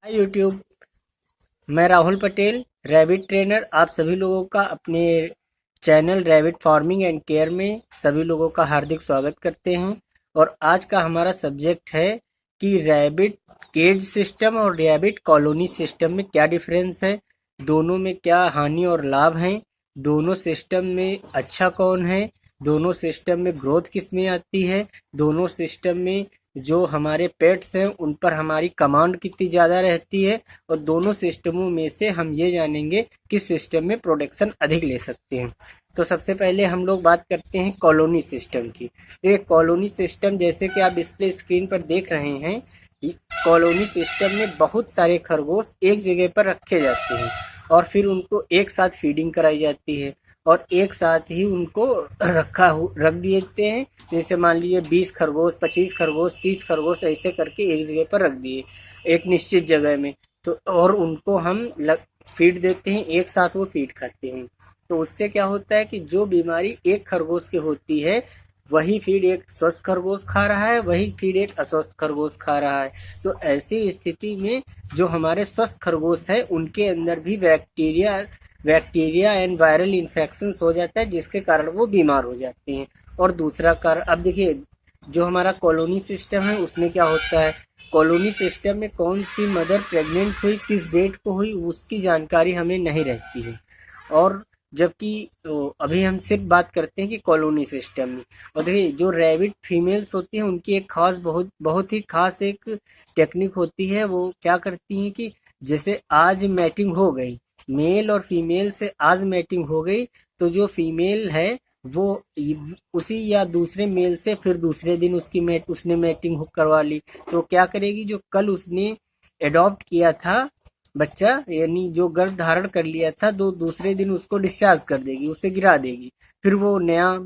Hi YouTube. मैं Rahul Patel, rabbit trainer. आप सभी लोगों का अपने channel rabbit farming and care में सभी लोगों का हार्दिक स्वागत करते हैं। और आज का हमारा सब्जेक्ट है कि रैबिट केज सिस्टम और रैबिट कॉलोनी सिस्टम में क्या डिफरेंस है, दोनों में क्या हानि और लाभ हैं, दोनों सिस्टम में अच्छा कौन है, दोनों सिस्टम में ग्रोथ किस में आती है, दोनों सिस्टम में जो हमारे पेट्स हैं उन पर हमारी कमांड कितनी ज़्यादा रहती है, और दोनों सिस्टमों में से हम ये जानेंगे किस सिस्टम में प्रोडक्शन अधिक ले सकते हैं। तो सबसे पहले हम लोग बात करते हैं कॉलोनी सिस्टम की। ये कॉलोनी सिस्टम जैसे कि आप डिस्प्ले स्क्रीन पर देख रहे हैं, कॉलोनी सिस्टम में बहुत सारे खरगोश एक जगह पर रखे जाते हैं और फिर उनको एक साथ फीडिंग कराई जाती है और एक साथ ही उनको रख देते हैं। जैसे मान लीजिए 20 खरगोश, 25 खरगोश, 30 खरगोश ऐसे करके एक जगह पर रख दिए एक निश्चित जगह में, तो और उनको हम फीड देते हैं, एक साथ वो फीड खाते हैं। तो उससे क्या होता है कि जो बीमारी एक खरगोश की होती है वही फीड एक स्वस्थ खरगोश खा रहा है, वही फीड एक अस्वस्थ खरगोश खा रहा है। तो ऐसी स्थिति में जो हमारे स्वस्थ खरगोश है उनके अंदर भी बैक्टीरिया एंड वायरल इन्फेक्शन हो जाता है, जिसके कारण वो बीमार हो जाते हैं। और दूसरा कारण, अब देखिए जो हमारा कॉलोनी सिस्टम है उसमें क्या होता है, कॉलोनी सिस्टम में कौन सी मदर प्रेग्नेंट हुई, किस डेट को हुई, उसकी जानकारी हमें नहीं रहती है। और जबकि अभी हम सिर्फ बात करते हैं कि कॉलोनी सिस्टम में। और देखिए जो रैबिट फीमेल्स होती हैं उनकी एक खास बहुत बहुत ही खास एक टेक्निक होती है। वो क्या करती हैं कि जैसे आज मैटिंग हो गई, मेल और फीमेल से आज मैटिंग हो गई, तो जो फीमेल है वो उसी या दूसरे मेल से फिर दूसरे दिन उसने मैटिंग करवा ली, तो क्या करेगी, जो कल उसने एडॉप्ट किया था बच्चा, यानी जो गर्भ धारण कर लिया था, तो दूसरे दिन उसको डिस्चार्ज कर देगी, उसे गिरा देगी। फिर वो नया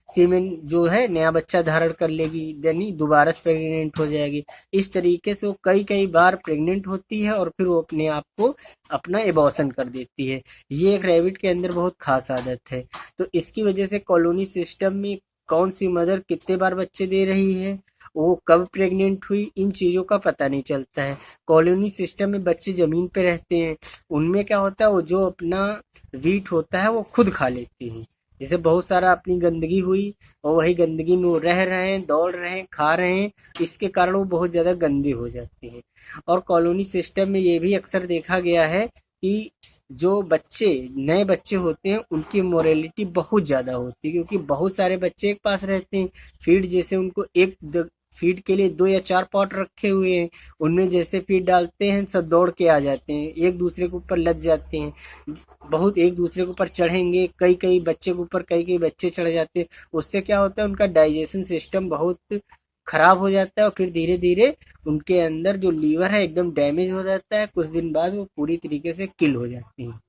सीमेन जो है नया बच्चा धारण कर लेगी, यानी दोबारा से प्रेग्नेंट हो जाएगी। इस तरीके से वो कई कई बार प्रेग्नेंट होती है और फिर वो अपने आप को अपना एबॉर्शन कर देती है। ये एक रैबिट के अंदर बहुत खास आदत है। तो इसकी वजह से कॉलोनी सिस्टम में कौन सी मदर कितने बार बच्चे दे रही है, वो कब प्रेग्नेंट हुई, इन चीज़ों का पता नहीं चलता है। कॉलोनी सिस्टम में बच्चे ज़मीन पे रहते हैं, उनमें क्या होता है, वो जो अपना वीट होता है वो खुद खा लेते हैं। जैसे बहुत सारा अपनी गंदगी हुई और वही गंदगी में वो रह रहे हैं, दौड़ रहे हैं, खा रहे हैं, इसके कारण वो बहुत ज़्यादा गंदे हो जाते हैं। और कॉलोनी सिस्टम में ये भी अक्सर देखा गया है कि जो बच्चे नए बच्चे होते हैं उनकी मोरेलिटी बहुत ज़्यादा होती है, क्योंकि बहुत सारे बच्चे एक पास रहते हैं। फीड जैसे उनको फीड के लिए 2 या 4 पॉट रखे हुए हैं, उनमें जैसे फीड डालते हैं सब दौड़ के आ जाते हैं, एक दूसरे के ऊपर लग जाते हैं, बहुत एक दूसरे के ऊपर चढ़ेंगे, कई कई बच्चे के ऊपर कई कई बच्चे चढ़ जाते हैं। उससे क्या होता है, उनका डाइजेशन सिस्टम बहुत खराब हो जाता है और फिर धीरे धीरे उनके अंदर जो लीवर है एकदम डैमेज हो जाता है, कुछ दिन बाद वो पूरी तरीके से किल हो जाती हैं।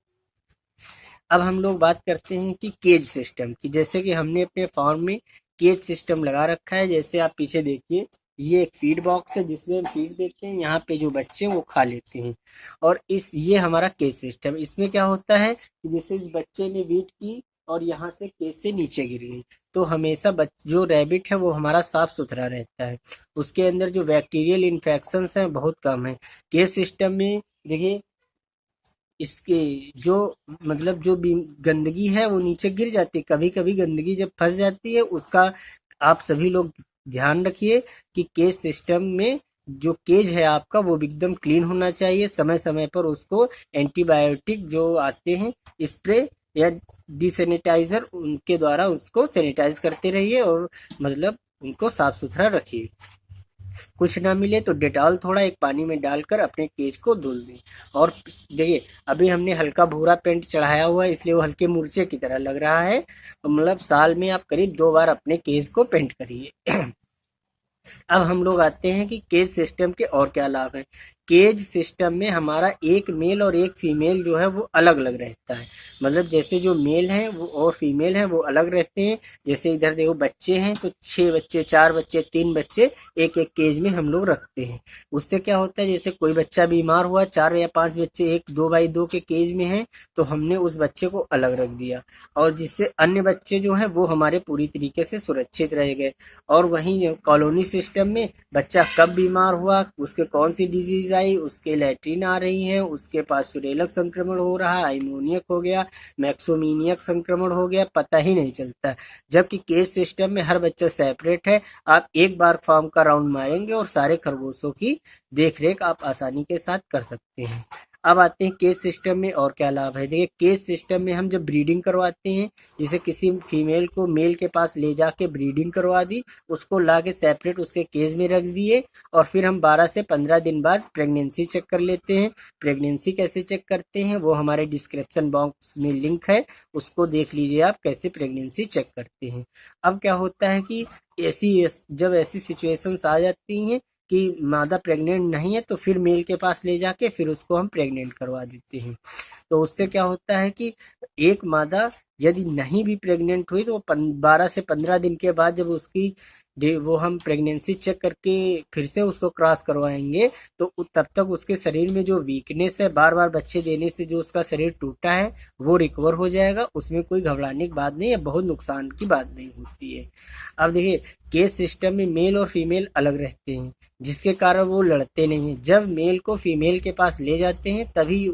अब हम लोग बात करते हैं कि केज सिस्टम की। जैसे कि हमने अपने फार्म में केज सिस्टम लगा रखा है, जैसे आप पीछे देखिए, ये एक फीड बॉक्स है जिसमें हम फीड देते हैं, यहाँ पे जो बच्चे हैं वो खा लेते हैं। और ये हमारा केज सिस्टम, इसमें क्या होता है कि जैसे इस बच्चे ने वीट की और यहाँ से केज से नीचे गिर गई, तो हमेशा जो रैबिट है वो हमारा साफ सुथरा रहता है, उसके अंदर जो बैक्टीरियल इन्फेक्शन हैं बहुत कम है। केज सिस्टम में देखिए इसके जो मतलब जो भी गंदगी है वो नीचे गिर जाती है, कभी कभी गंदगी जब फंस जाती है उसका आप सभी लोग ध्यान रखिए कि केज सिस्टम में जो केज है आपका वो एकदम क्लीन होना चाहिए। समय समय पर उसको एंटीबायोटिक जो आते हैं स्प्रे या डिसैनिटाइजर, उनके द्वारा उसको सैनिटाइज करते रहिए और मतलब उनको साफ सुथरा रखिए। कुछ ना मिले तो डेटॉल थोड़ा एक पानी में डालकर अपने केज को धुल दें। और देखिए अभी हमने हल्का भूरा पेंट चढ़ाया हुआ है, इसलिए वो हल्के मुर्चे की तरह लग रहा है। मतलब साल में आप करीब 2 बार अपने केज को पेंट करिए। अब हम लोग आते हैं कि केज सिस्टम के और क्या लाभ हैं। केज सिस्टम में हमारा एक मेल और एक फीमेल जो है वो अलग अलग रहता है। मतलब जैसे जो मेल हैं वो और फीमेल हैं वो अलग रहते हैं। जैसे इधर देखो बच्चे हैं तो 6 बच्चे, 4 बच्चे, 3 बच्चे एक एक केज में हम लोग रखते हैं। उससे क्या होता है, जैसे कोई बच्चा बीमार हुआ, 4 या 5 बच्चे एक 2x2 के केज में हैं, तो हमने उस बच्चे को अलग रख दिया, और जिससे अन्य बच्चे जो हैं वो हमारे पूरी तरीके से सुरक्षित रह गए। और वहीं कॉलोनी सिस्टम में बच्चा कब बीमार हुआ, उसके कौन सी डिजीज आई, उसके लैट्रिन आ रही हैं, उसके पास सुरेलक संक्रमण हो रहा है, आइमोनियक हो गया, मैक्सोमीनियक संक्रमण हो गया, पता ही नहीं चलता। जबकि केज सिस्टम में हर बच्चा सेपरेट है। आप एक बार फार्म का राउंड मारेंगे और सारे खरगोशों की देखरेख आप आसानी के साथ कर सकते हैं। अब आते हैं केज सिस्टम में और क्या लाभ है। देखिए, केज सिस्टम में हम जब ब्रीडिंग करवाते हैं, जैसे किसी फीमेल को मेल के पास ले जाके ब्रीडिंग करवा दी, उसको ला के सेपरेट उसके केज में रख दिए, और फिर हम 12 से 15 दिन बाद प्रेगनेंसी चेक कर लेते हैं। प्रेगनेंसी कैसे चेक करते हैं वो हमारे डिस्क्रिप्शन बॉक्स में लिंक है, उसको देख लीजिए आप कैसे प्रेगनेंसी चेक करते हैं। अब क्या होता है कि जब ऐसी सिचुएशंस आ जाती हैं कि मादा प्रेग्नेंट नहीं है, तो फिर मेल के पास ले जाके फिर उसको हम प्रेग्नेंट करवा देते हैं। तो उससे क्या होता है कि एक मादा यदि नहीं भी प्रेग्नेंट हुई तो 12 से 15 दिन के बाद जब उसकी वो हम प्रेगनेंसी चेक करके फिर से उसको क्रॉस करवाएंगे, तो तब तक उसके शरीर में जो वीकनेस है, बार बार बच्चे देने से जो उसका शरीर टूटा है वो रिकवर हो जाएगा। उसमें कोई घबराने की बात नहीं है, बहुत नुकसान की बात नहीं होती है। अब देखिए, केज सिस्टम में मेल और फीमेल अलग रहते हैं, जिसके कारण वो लड़ते नहीं हैं। जब मेल को फीमेल के पास ले जाते हैं तभी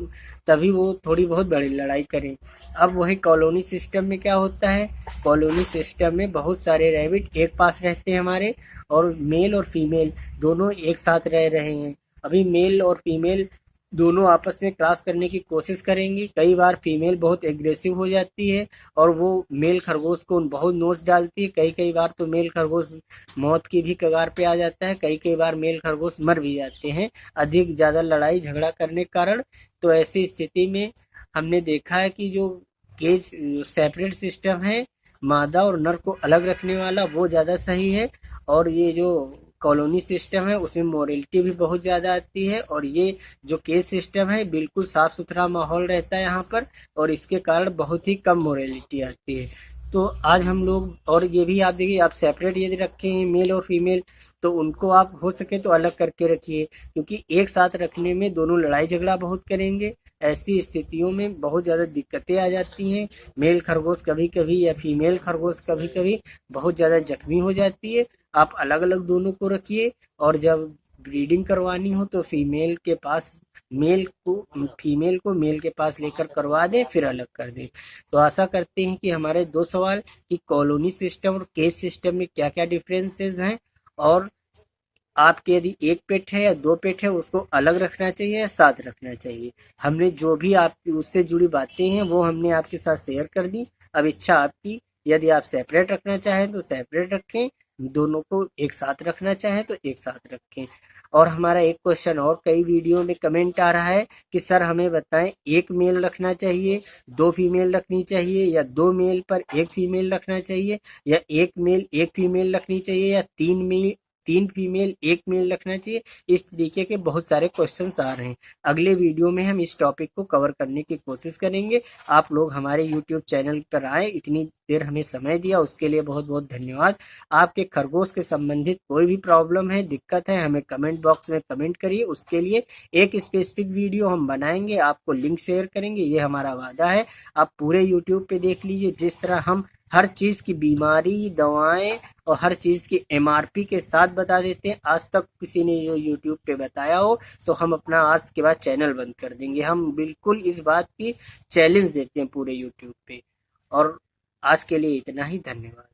तभी वो थोड़ी बहुत बड़ी लड़ाई करें। अब वही कॉलोनी सिस्टम में क्या होता है, कॉलोनी सिस्टम में बहुत सारे रैबिट एक पास रहते हैं हमारे, और मेल और फीमेल दोनों एक साथ रह रहे हैं। अभी मेल और फीमेल दोनों आपस में क्रॉस करने की कोशिश करेंगे। कई बार फीमेल बहुत एग्रेसिव हो जाती है और वो मेल खरगोश को बहुत नोच डालती है। कई कई बार तो मेल खरगोश मौत की भी कगार पे आ जाता है। कई कई बार मेल खरगोश मर भी जाते हैं अधिक ज़्यादा लड़ाई झगड़ा करने के कारण। तो ऐसी स्थिति में हमने देखा है कि जो केज सेपरेट सिस्टम है, मादा और नर को अलग रखने वाला, वो ज़्यादा सही है। और ये जो कॉलोनी सिस्टम है उसमें मोरलिटी भी बहुत ज़्यादा आती है, और ये जो केज सिस्टम है बिल्कुल साफ सुथरा माहौल रहता है यहाँ पर, और इसके कारण बहुत ही कम मोरलिटी आती है। तो आज हम लोग, और ये भी आप देखिए, आप सेपरेट यदि रखे हैं मेल और फीमेल, तो उनको आप हो सके तो अलग करके रखिए, क्योंकि एक साथ रखने में दोनों लड़ाई झगड़ा बहुत करेंगे। ऐसी स्थितियों में बहुत ज़्यादा दिक्कतें आ जाती हैं। मेल खरगोश कभी कभी या फीमेल खरगोश कभी कभी बहुत ज़्यादा जख्मी हो जाती है। आप अलग अलग दोनों को रखिए, और जब ब्रीडिंग करवानी हो तो फीमेल के पास फीमेल को मेल के पास लेकर करवा दें, फिर अलग कर दें। तो आशा करते हैं कि हमारे दो सवाल कि कॉलोनी सिस्टम और केज सिस्टम में क्या क्या डिफरेंसेस हैं, और आपके यदि एक पेट है या दो पेट है उसको अलग रखना चाहिए या साथ रखना चाहिए। हमने जो भी आपकी उससे जुड़ी बातें हैं वो हमने आपके साथ शेयर कर दी। अब इच्छा आपकी, यदि आप सेपरेट रखना चाहें तो सेपरेट रखें, दोनों को एक साथ रखना चाहें तो एक साथ रखें। और हमारा एक क्वेश्चन और कई वीडियो में कमेंट आ रहा है कि सर हमें बताएं, एक मेल रखना चाहिए, दो फीमेल रखनी चाहिए, या दो मेल पर एक फीमेल रखना चाहिए, या एक मेल एक फीमेल रखनी चाहिए, या तीन फीमेल एक मेल रखना चाहिए। इस तरीके के बहुत सारे क्वेश्चंस आ रहे हैं। अगले वीडियो में हम इस टॉपिक को कवर करने की कोशिश करेंगे। आप लोग हमारे यूट्यूब चैनल पर आए, इतनी देर हमें समय दिया, उसके लिए बहुत बहुत धन्यवाद। आपके खरगोश के संबंधित कोई भी प्रॉब्लम है, दिक्कत है, हमें कमेंट बॉक्स में कमेंट करिए। उसके लिए एक स्पेसिफिक वीडियो हम बनाएंगे, आपको लिंक शेयर करेंगे, ये हमारा वादा है। आप पूरे यूट्यूब पे देख लीजिए, जिस तरह हम हर चीज़ की बीमारी, दवाएं और हर चीज़ की MRP के साथ बता देते हैं। आज तक किसी ने जो यूट्यूब पे बताया हो तो हम अपना आज के बाद चैनल बंद कर देंगे। हम बिल्कुल इस बात की चैलेंज देते हैं पूरे यूट्यूब पे। और आज के लिए इतना ही, धन्यवाद।